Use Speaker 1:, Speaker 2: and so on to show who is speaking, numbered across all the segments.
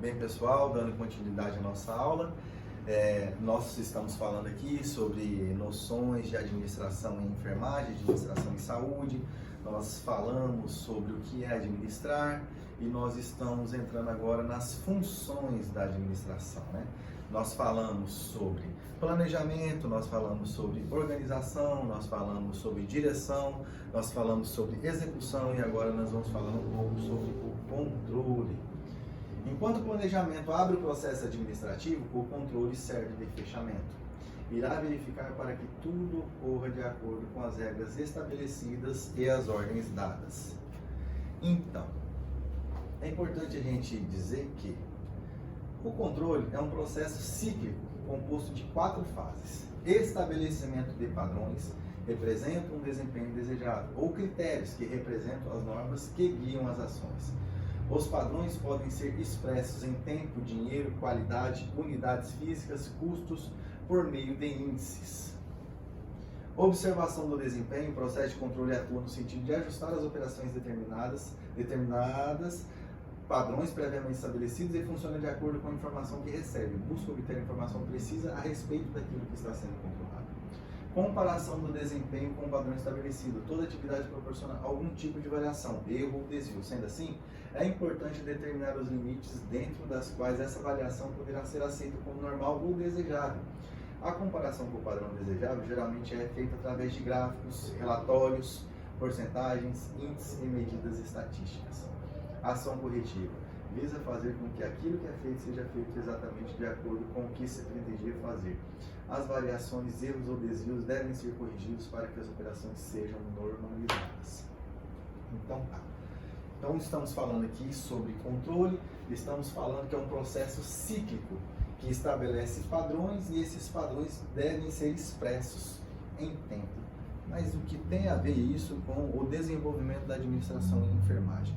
Speaker 1: Bem, pessoal, dando continuidade à nossa aula, nós estamos falando aqui sobre noções de administração em enfermagem, administração em saúde. Nós falamos sobre o que é administrar e nós estamos entrando agora nas funções da administração, né? Nós falamos sobre planejamento, nós falamos sobre organização, nós falamos sobre direção, nós falamos sobre execução e agora nós vamos falar um pouco sobre o controle. Enquanto o planejamento abre o processo administrativo, o controle serve de fechamento. Irá verificar para que tudo ocorra de acordo com as regras estabelecidas e as ordens dadas. Então, é importante a gente dizer que o controle é um processo cíclico composto de 4 fases. Estabelecimento de padrões representa um desempenho desejado, ou critérios que representam as normas que guiam as ações. Os padrões podem ser expressos em tempo, dinheiro, qualidade, unidades físicas, custos, por meio de índices. Observação do desempenho, o processo de controle atua no sentido de ajustar as operações determinadas padrões previamente estabelecidos e funciona de acordo com a informação que recebe. Busca obter informação precisa a respeito daquilo que está sendo controlado. Comparação do desempenho com o padrão estabelecido. Toda atividade proporciona algum tipo de variação, erro ou desvio. Sendo assim, é importante determinar os limites dentro das quais essa variação poderá ser aceita como normal ou desejável. A comparação com o padrão desejável geralmente é feita através de gráficos, relatórios, porcentagens, índices e medidas estatísticas. Ação corretiva visa fazer com que aquilo que é feito seja feito exatamente de acordo com o que se pretendia fazer. As variações, erros ou desvios devem ser corrigidos para que as operações sejam normalizadas. Então estamos falando aqui sobre controle, estamos falando que é um processo cíclico que estabelece padrões e esses padrões devem ser expressos em tempo. Mas o que tem a ver isso com o desenvolvimento da administração em enfermagem?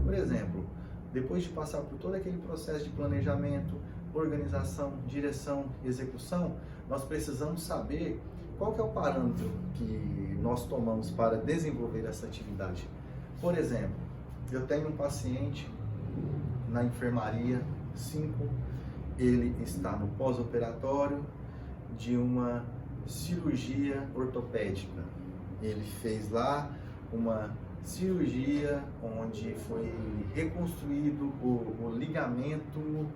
Speaker 1: Por exemplo, depois de passar por todo aquele processo de planejamento, organização, direção, execução, nós precisamos saber qual que é o parâmetro que nós tomamos para desenvolver essa atividade. Por exemplo, eu tenho um paciente na enfermaria 5, ele está no pós-operatório de uma cirurgia ortopédica. Ele fez lá uma cirurgia onde foi reconstruído o ligamento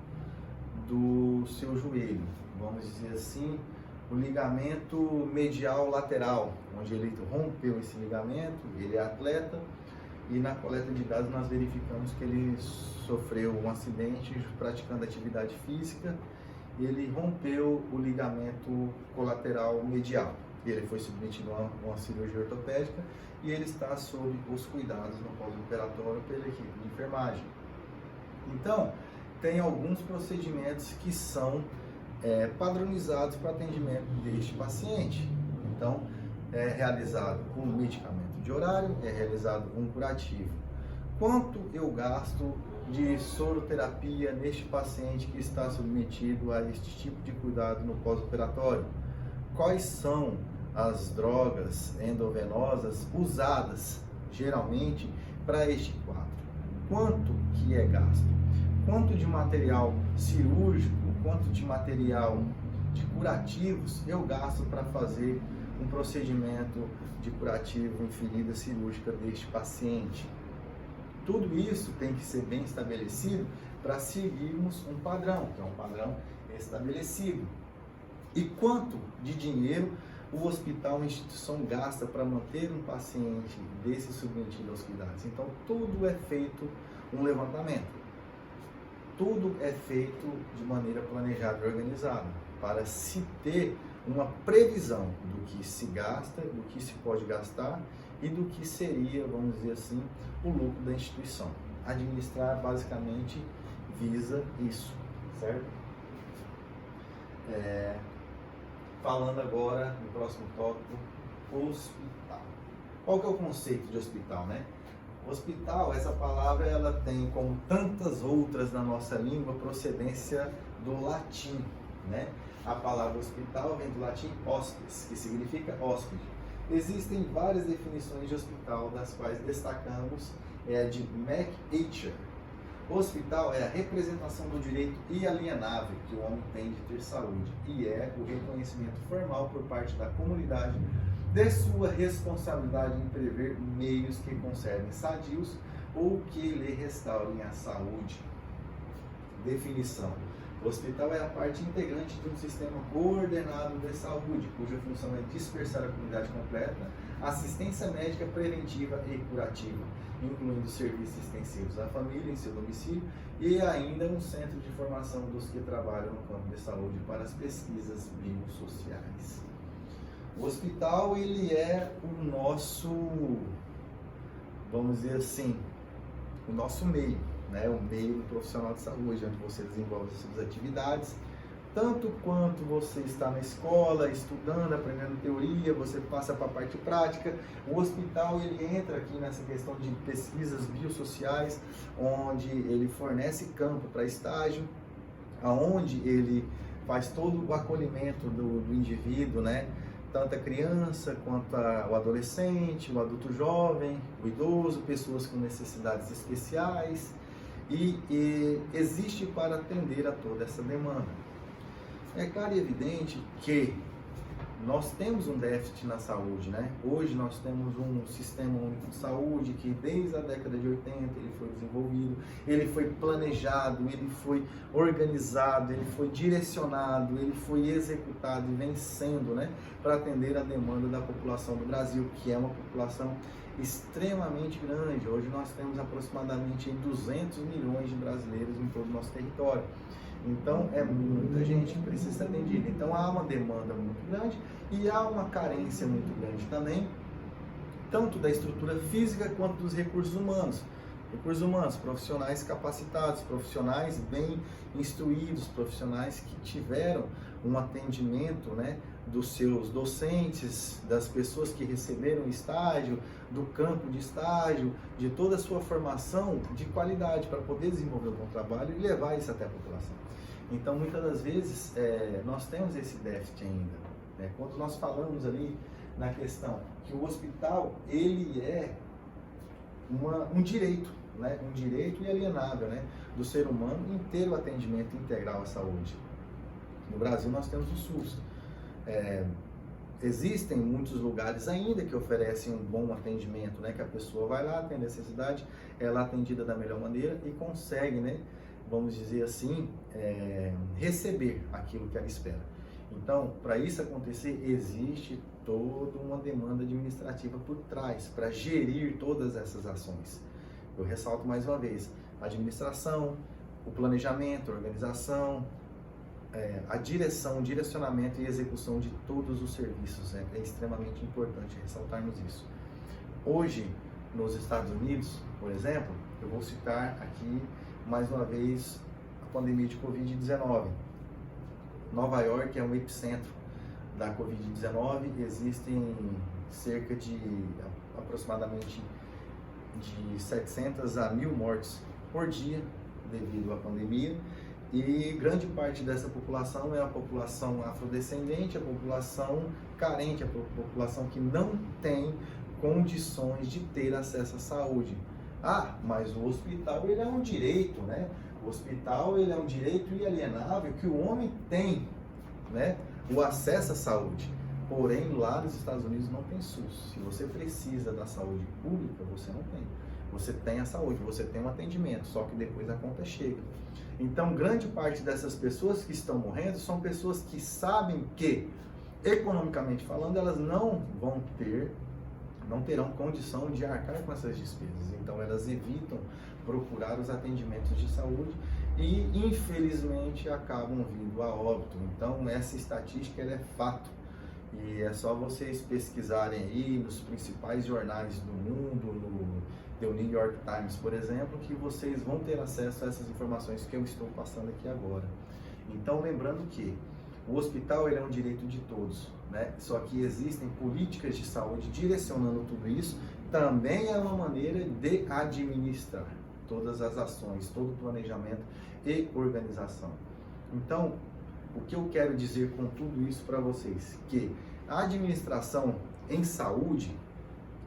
Speaker 1: do seu joelho, vamos dizer assim, o ligamento medial lateral, onde ele rompeu esse ligamento. Ele é atleta e na coleta de dados nós verificamos que ele sofreu um acidente praticando atividade física e ele rompeu o ligamento colateral medial. Ele foi submetido a uma cirurgia ortopédica e ele está sob os cuidados no pós-operatório pela equipe de enfermagem. Então, tem alguns procedimentos que são padronizados para atendimento deste paciente. Então, é realizado um medicamento de horário, é realizado um curativo. Quanto eu gasto de soroterapia neste paciente que está submetido a este tipo de cuidado no pós-operatório? Quais são as drogas endovenosas usadas geralmente para este quadro? Quanto que é gasto? Quanto de material cirúrgico, quanto de material de curativos eu gasto para fazer um procedimento de curativo em ferida cirúrgica deste paciente? Tudo isso tem que ser bem estabelecido para seguirmos um padrão, que é um padrão estabelecido. E quanto de dinheiro o hospital, a instituição gasta para manter um paciente desse submetido aos cuidados? Então, tudo é feito um levantamento. Tudo é feito de maneira planejada e organizada, para se ter uma previsão do que se gasta, do que se pode gastar e do que seria, vamos dizer assim, o lucro da instituição. Administrar basicamente visa isso, certo? Falando agora no próximo tópico, hospital. Qual que é o conceito de hospital, né? Hospital, essa palavra, ela tem, como tantas outras na nossa língua, procedência do latim, né? A palavra hospital vem do latim hospes, que significa hóspede. Existem várias definições de hospital, das quais destacamos a de MacArthur. O hospital é a representação do direito inalienável que o homem tem de ter saúde e é o reconhecimento formal por parte da comunidade de sua responsabilidade em prever meios que conservem sadios ou que lhe restaurem a saúde. Definição: o hospital é a parte integrante de um sistema coordenado de saúde, cuja função é dispersar a comunidade completa, assistência médica preventiva e curativa, incluindo serviços extensivos à família em seu domicílio e ainda um centro de formação dos que trabalham no campo de saúde para as pesquisas biosociais. O hospital, ele é o nosso, vamos dizer assim, o nosso meio, né? O meio do profissional de saúde, onde você desenvolve as suas atividades, tanto quanto você está na escola, estudando, aprendendo teoria, você passa para a parte prática. O hospital, ele entra aqui nessa questão de pesquisas biosociais, onde ele fornece campo para estágio, aonde ele faz todo o acolhimento do indivíduo, né? Tanto a criança quanto o adolescente, o adulto jovem, o idoso, pessoas com necessidades especiais, e existe para atender a toda essa demanda. É claro e evidente que nós temos um déficit na saúde, né? Hoje nós temos um sistema único de saúde que desde a década de 80 ele foi desenvolvido, ele foi planejado, ele foi organizado, ele foi direcionado, ele foi executado e vem sendo, né, para atender a demanda da população do Brasil, que é uma população extremamente grande. Hoje nós temos aproximadamente 200 milhões de brasileiros em todo o nosso território. Então, é muita gente que precisa ser atendida. Então, há uma demanda muito grande e há uma carência muito grande também, tanto da estrutura física quanto dos recursos humanos. Recursos humanos, profissionais capacitados, profissionais bem instruídos, profissionais que tiveram um atendimento, né, dos seus docentes, das pessoas que receberam estágio, do campo de estágio, de toda a sua formação de qualidade para poder desenvolver um bom trabalho e levar isso até a população. Então, muitas das vezes, nós temos esse déficit ainda, né? Quando nós falamos ali na questão que o hospital, ele é um direito, né? Um direito inalienável, né, do ser humano em ter o atendimento integral à saúde. No Brasil, nós temos o SUS. Existem muitos lugares ainda que oferecem um bom atendimento, né? Que a pessoa vai lá, tem necessidade, ela é atendida da melhor maneira e consegue, né, vamos dizer assim, receber aquilo que ela espera. Então, para isso acontecer, existe toda uma demanda administrativa por trás, para gerir todas essas ações. Eu ressalto mais uma vez, a administração, o planejamento, a organização, a direção, o direcionamento e execução de todos os serviços. É extremamente importante ressaltarmos isso. Hoje, nos Estados Unidos, por exemplo, eu vou citar aqui mais uma vez a pandemia de Covid-19. Nova York é um epicentro da Covid-19, existem cerca de aproximadamente de 700 a 1.000 mortes por dia devido à pandemia, e grande parte dessa população é a população afrodescendente, a população carente, a população que não tem condições de ter acesso à saúde. Ah, mas o hospital, ele é um direito, né? O hospital, ele é um direito inalienável que o homem tem, né? O acesso à saúde. Porém, lá nos Estados Unidos não tem SUS. Se você precisa da saúde pública, você não tem. Você tem a saúde, você tem um atendimento, só que depois a conta chega. Então, grande parte dessas pessoas que estão morrendo são pessoas que sabem que, economicamente falando, elas não terão condição de arcar com essas despesas. Então, elas evitam procurar os atendimentos de saúde e, infelizmente, acabam vindo a óbito. Então, essa estatística, ela é fato. E é só vocês pesquisarem aí nos principais jornais do mundo, no The New York Times, por exemplo, que vocês vão ter acesso a essas informações que eu estou passando aqui agora. Então, lembrando que o hospital, ele é um direito de todos, né? Só que existem políticas de saúde direcionando tudo isso, também é uma maneira de administrar todas as ações, todo o planejamento e organização. Então, o que eu quero dizer com tudo isso para vocês? Que a administração em saúde,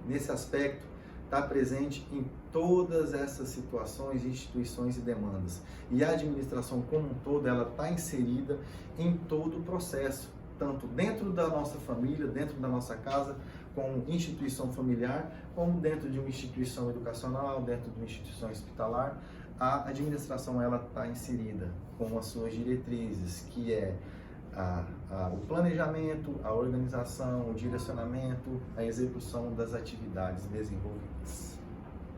Speaker 1: nesse aspecto, está presente em todas essas situações, instituições e demandas. E a administração como um todo, ela está inserida em todo o processo, tanto dentro da nossa família, dentro da nossa casa, como instituição familiar, como dentro de uma instituição educacional, dentro de uma instituição hospitalar. A administração ela está inserida com as suas diretrizes, que é o planejamento, a organização, o direcionamento, a execução das atividades desenvolvidas.